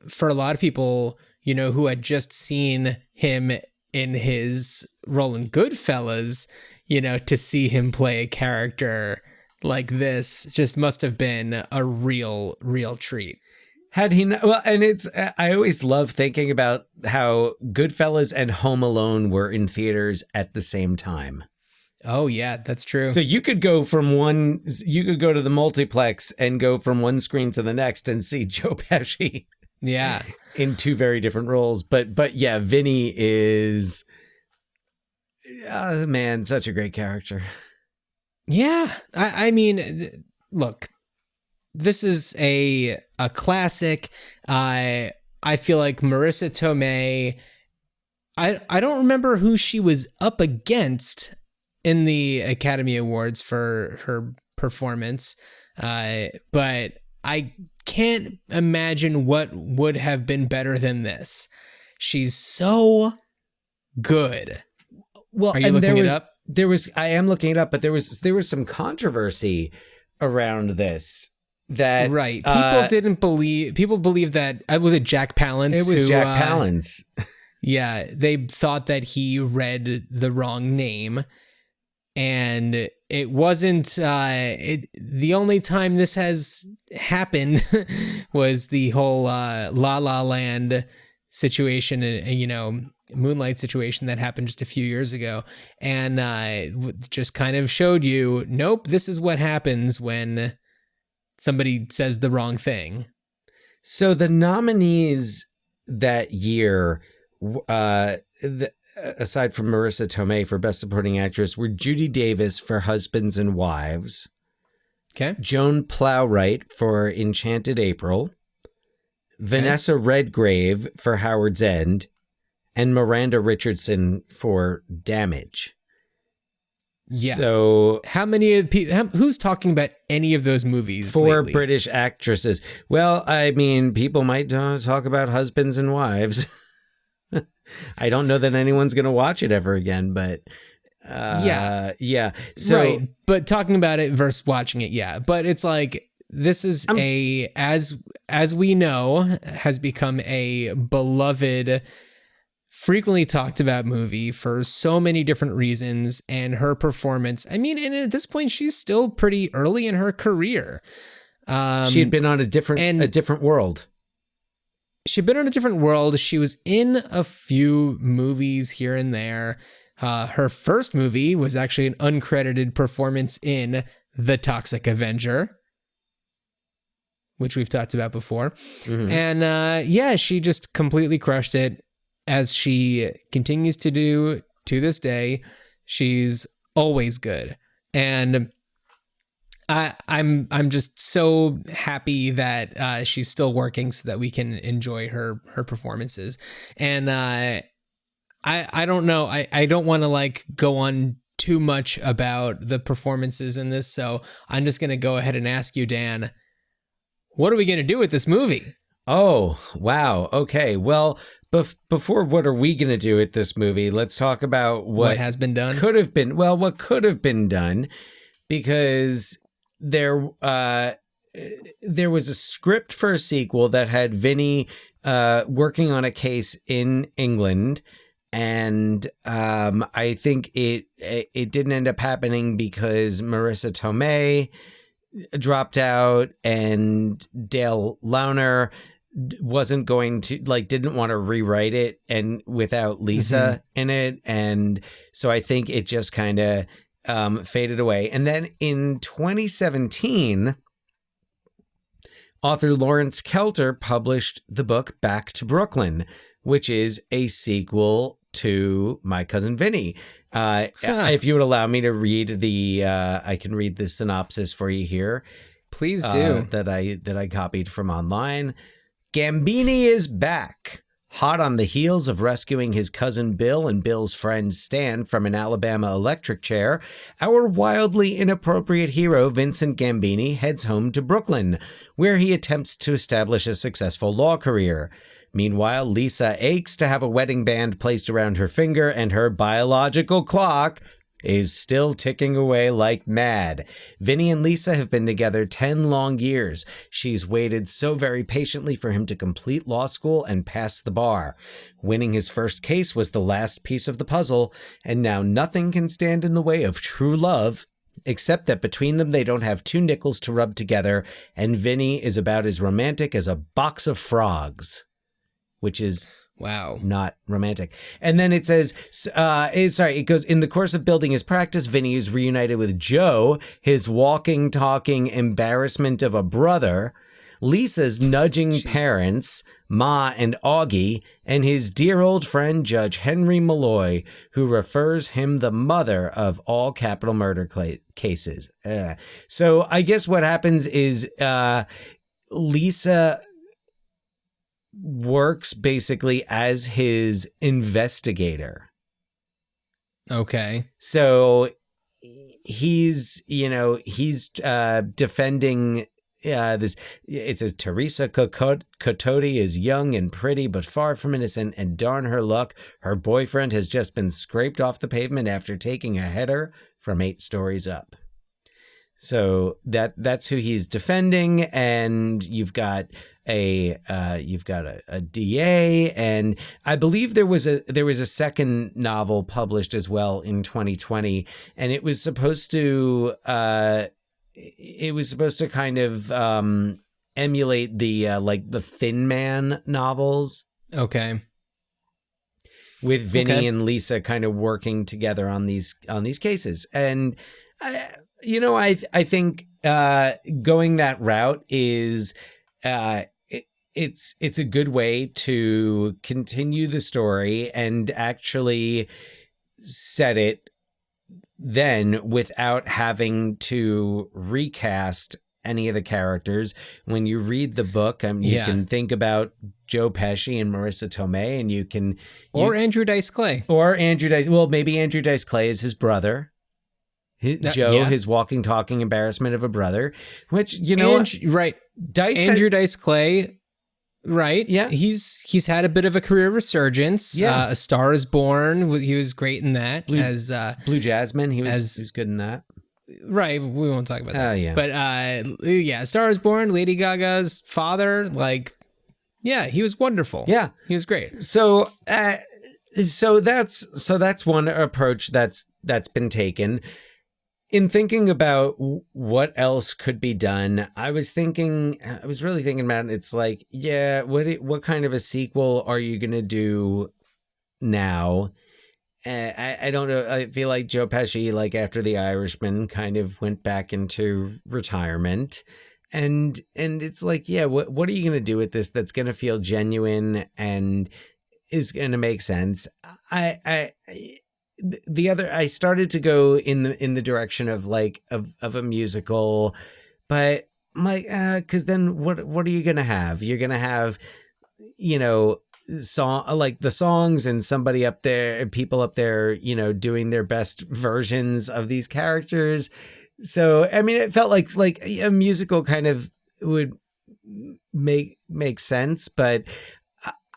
for a lot of people, you know, who had just seen him in his role in Goodfellas, you know, to see him play a character like this just must have been a real treat. Had he not, well, and I always love thinking about how Goodfellas and Home Alone were in theaters at the same time. Oh yeah, that's true. So you could go to the multiplex and go from one screen to the next and see Joe Pesci. Yeah. In two very different roles. But yeah, Vinny is, man, such a great character. Yeah. I mean, look, this is a classic. I feel like Marisa Tomei, I don't remember who she was up against in the Academy Awards for her performance, but I can't imagine what would have been better than this. She's so good. Well, are you looking it up? I am looking it up, but there was some controversy around this. That right, people believe that was it Jack Palance. It was Jack Palance. Yeah, they thought that he read the wrong name, and it wasn't. The only time this has happened was the whole La La Land situation, and you know, Moonlight situation that happened just a few years ago, and just kind of showed you, nope, this is what happens when somebody says the wrong thing. So the nominees that year, aside from Marisa Tomei for Best Supporting Actress, were Judy Davis for Husbands and Wives. Okay. Joan Plowright for Enchanted April, Vanessa Redgrave for Howard's End, and Miranda Richardson for Damage. Yeah. So how many who's talking about any of those movies? Four lately? British actresses. Well, I mean, people might talk about husbands and wives. I don't know that anyone's going to watch it ever again, but yeah. So, right. But talking about it versus watching it, yeah. But it's like this is as we know, has become a beloved, frequently talked about movie for so many different reasons, and her performance. I mean, and at this point, she's still pretty early in her career. She had been on a different world. She'd been on a different world. She was in a few movies here and there. Her first movie was actually an uncredited performance in The Toxic Avenger, which we've talked about before. Mm-hmm. And she just completely crushed it, as she continues to do to this day. She's always good. And I'm just so happy that she's still working so that we can enjoy her performances. And I don't know. I don't want to like go on too much about the performances in this, so I'm just going to go ahead and ask you, Dan, what are we going to do with this movie? Oh, wow. Okay. Well, before what are we going to do with this movie, let's talk about what has been done. What could have been done, because there was a script for a sequel that had Vinny working on a case in England. And I think it didn't end up happening because Marisa Tomei dropped out, and Dale Launer wasn't going to didn't want to rewrite it and without Lisa in it. And so I think it just kind of faded away. And then in 2017, author Lawrence Kelter published the book Back to Brooklyn, which is a sequel to My Cousin Vinny. If you would allow me to read I can read the synopsis for you here. Please do. That I copied from online. Gambini is back. Hot on the heels of rescuing his cousin Bill and Bill's friend Stan from an Alabama electric chair, our wildly inappropriate hero Vincent Gambini heads home to Brooklyn, where he attempts to establish a successful law career. Meanwhile, Lisa aches to have a wedding band placed around her finger, and her biological clock is still ticking away like mad. Vinny and Lisa have been together 10 long years. She's waited so very patiently for him to complete law school and pass the bar. Winning his first case was the last piece of the puzzle, and now nothing can stand in the way of true love, except that between them they don't have two nickels to rub together, and Vinny is about as romantic as a box of frogs, which is not romantic. And then it says, it goes, in the course of building his practice, Vinny is reunited with Joe, his walking, talking embarrassment of a brother, Lisa's nudging parents, Ma and Augie, and his dear old friend, Judge Henry Malloy, who refers him the mother of all capital murder cases. So I guess what happens is Lisa works basically as his investigator. Okay. So he's defending this. It says Teresa Cototti is young and pretty, but far from innocent, and darn her luck, her boyfriend has just been scraped off the pavement after taking a header from 8 stories up. So that's who he's defending, and you've got a DA, and I believe there was a second novel published as well in 2020, and it was supposed to kind of emulate the Thin Man novels. Okay. With Vinny and Lisa kind of working together on these cases, and I think going that route is it's a good way to continue the story and actually set it then without having to recast any of the characters. When you read the book, you can think about Joe Pesci and Marisa Tomei, and you can... Or Andrew Dice Clay. Or Andrew Dice... Well, maybe Andrew Dice Clay is his brother. His walking, talking embarrassment of a brother, which, you know... Right. Andrew Dice Clay... Right. Yeah. He's had a bit of a career resurgence. Yeah. A Star is Born. He was great in that. Blue Jasmine. He was good in that. Right. We won't talk about that. Oh, yeah. But A Star is Born, Lady Gaga's father. Like, yeah, he was wonderful. Yeah. He was great. So that's one approach that's been taken. In thinking about what else could be done, I was really thinking about it. It's like, yeah, what kind of a sequel are you going to do now? I don't know. I feel like Joe Pesci, like after The Irishman, kind of went back into retirement. And it's like, yeah, what are you going to do with this that's going to feel genuine and is going to make sense? I started to go in the direction of a musical, but I'm like, cause then what are you going to have? You're going to have, the songs and somebody up there, people up there, doing their best versions of these characters. So, I mean, it felt like a musical kind of would make sense, but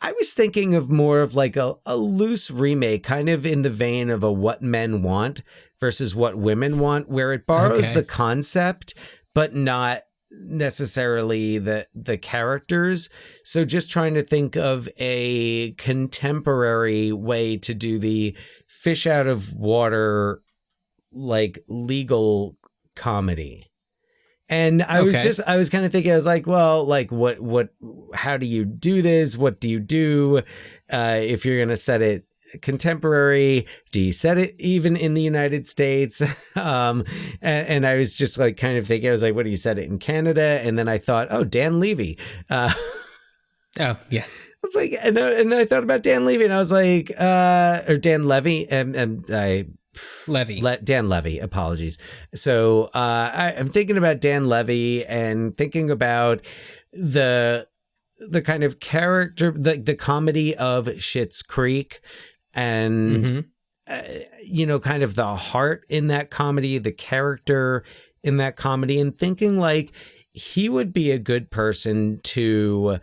I was thinking of more of like a loose remake, kind of in the vein of a What Men Want versus What Women Want, where it borrows the concept, but not necessarily the characters. So just trying to think of a contemporary way to do the fish out of water, like legal comedy. And I was kind of thinking, I was like, well, like how do you do this? What do you do? If you're going to set it contemporary, do you set it even in the United States? And I was just like kind of thinking, I was like, what do you set it in Canada? And then I thought, oh, Dan Levy. Oh, yeah. I was like, and I thought about Dan Levy, and I was like, or Dan Levy, and Dan Levy, apologies. So I'm thinking about Dan Levy and thinking about the kind of character, the comedy of Schitt's Creek, and kind of the heart in that comedy, the character in that comedy, and thinking like he would be a good person to,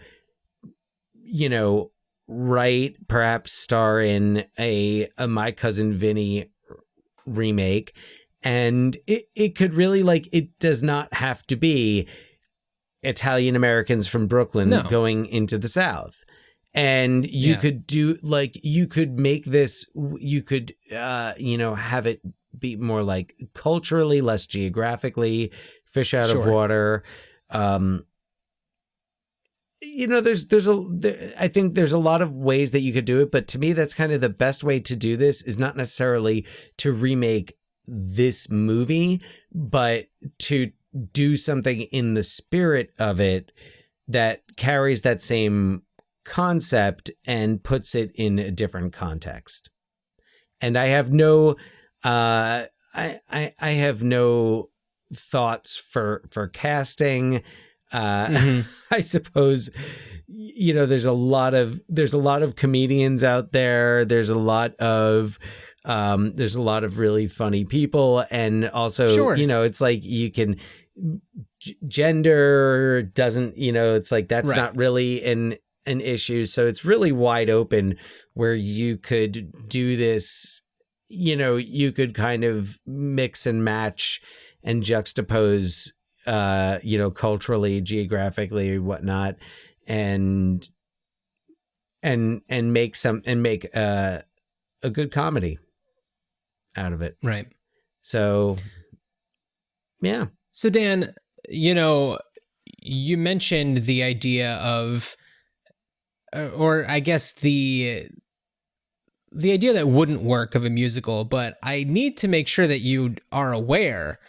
write, perhaps star in a My Cousin Vinny remake. And it could really, it does not have to be Italian Americans from Brooklyn going into the South. And you could do you could make this, you could have it be more like culturally, less geographically, fish out of water. I think there's a lot of ways that you could do it, but to me, that's kind of the best way to do this, is not necessarily to remake this movie, but to do something in the spirit of it that carries that same concept and puts it in a different context. And I have no, I have no thoughts for casting. I suppose, there's a lot of comedians out there. There's a lot of really funny people. And also, it's like you can, gender doesn't, it's like, that's not really an issue. So it's really wide open where you could do this, you could kind of mix and match and juxtapose culturally, geographically, whatnot, and make a good comedy out of it. Right. So, yeah. So Dan, you mentioned the idea of, or I guess the idea that wouldn't work of a musical, but I need to make sure that you are aware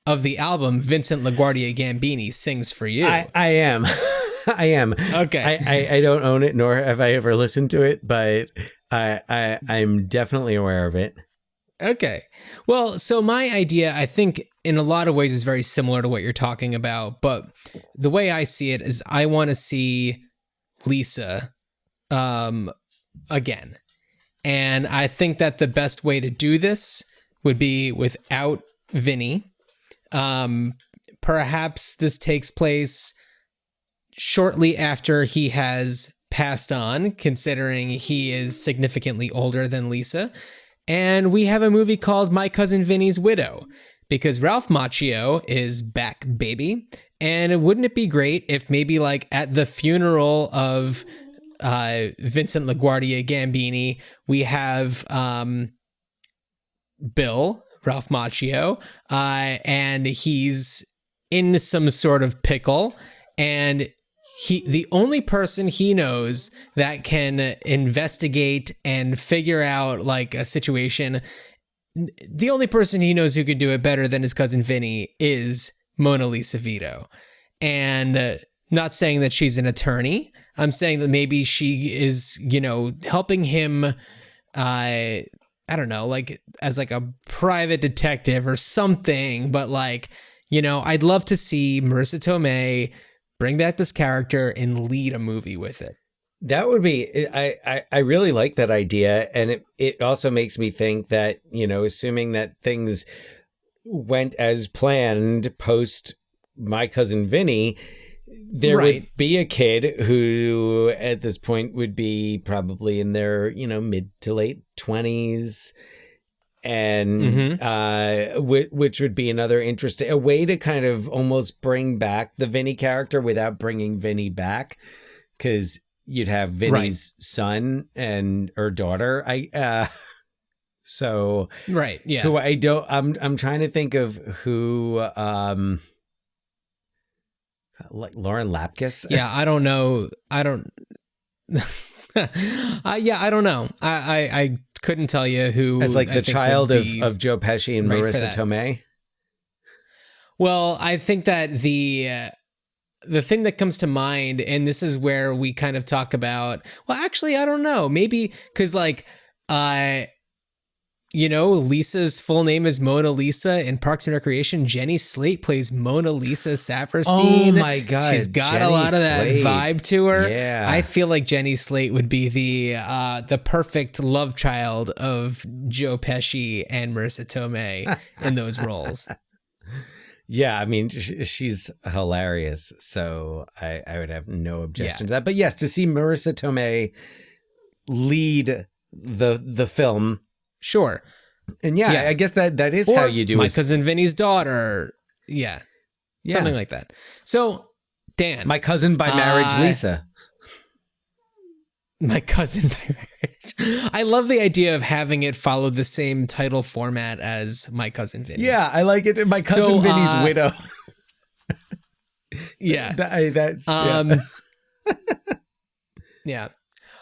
of the album Vincent LaGuardia Gambini Sings for You. I am. I am. Okay. I don't own it, nor have I ever listened to it, but I'm definitely aware of it. Okay. Well, so my idea, I think in a lot of ways is very similar to what you're talking about, but the way I see it is I want to see Lisa again. And I think that the best way to do this would be without Vinny. Perhaps this takes place shortly after he has passed on, considering he is significantly older than Lisa. And we have a movie called My Cousin Vinny's Widow, because Ralph Macchio is back, baby. And wouldn't it be great if maybe like at the funeral of Vincent LaGuardia Gambini, we have Bill, Ralph Macchio, and he's in some sort of pickle, and the only person he knows that can investigate and figure out like a situation, the only person he knows who could do it better than his cousin Vinny is Mona Lisa Vito. And not saying that she's an attorney. I'm saying that maybe she is, helping him, I don't know, like as like a private detective or something. But like, I'd love to see Marisa Tomei bring back this character and lead a movie with it. That would be, I really like that idea. And it also makes me think that, assuming that things went as planned post My Cousin Vinny, there would be a kid who at this point would be probably in their, mid to late 20s. And which would be another interesting, a way to kind of almost bring back the Vinny character without bringing Vinny back, because you'd have Vinny's son and or daughter. Who I don't. I'm trying to think of who. Like Lauren Lapkus. Yeah, I don't know. I don't. I don't know. I couldn't tell you who as like the child of Joe Pesci and Marisa Tomei. Well, I think that the thing that comes to mind, and this is where we kind of talk about. Well, actually, I don't know. Maybe because like, Lisa's full name is Mona Lisa. In Parks and Recreation, Jenny Slate plays Mona Lisa Saperstein. Oh my God. She's got Jenny a lot of that Slate. vibe to her. Yeah. I feel like Jenny Slate would be the perfect love child of Joe Pesci and Marisa Tomei in those roles. Yeah, I mean, she's hilarious. So I would have no objection to that. But yes, to see Marisa Tomei lead the film. Sure. And I guess that is or how you do My it. Cousin Vinny's daughter. Yeah. Something like that. So, Dan. My Cousin by Marriage, Lisa. My Cousin by Marriage. I love the idea of having it follow the same title format as My Cousin Vinny. Yeah, I like it. My Cousin Vinny's Widow. Yeah. That's yeah.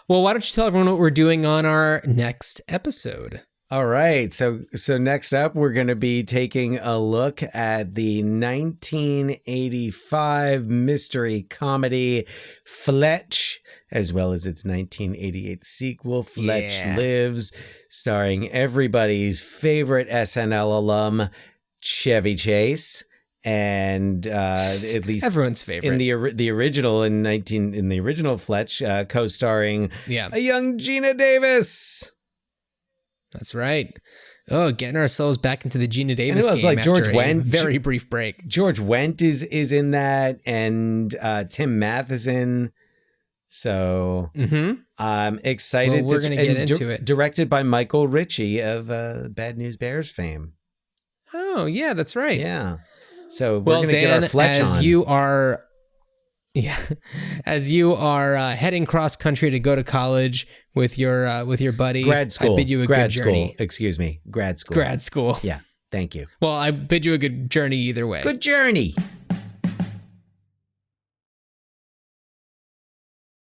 Well, why don't you tell everyone what we're doing on our next episode? All right. So next up, we're going to be taking a look at the 1985 mystery comedy Fletch, as well as its 1988 sequel, Fletch Lives, starring everybody's favorite SNL alum, Chevy Chase. And at least everyone's favorite in the original in the original Fletch, co-starring a young Gina Davis. That's right. Oh, getting ourselves back into the Gina Davis game like after George a Wendt, very brief break. George Wendt is in that, and Tim Matheson. So I'm excited. We're going to get into it. Directed by Michael Ritchie of Bad News Bears fame. Oh, yeah, that's right. Yeah. So we're going to get our Fletch on. As you are heading cross country to go to college with your buddy, grad school. I bid you a good journey. Excuse me, grad school. Grad school. Yeah, thank you. Well, I bid you a good journey either way. Good journey.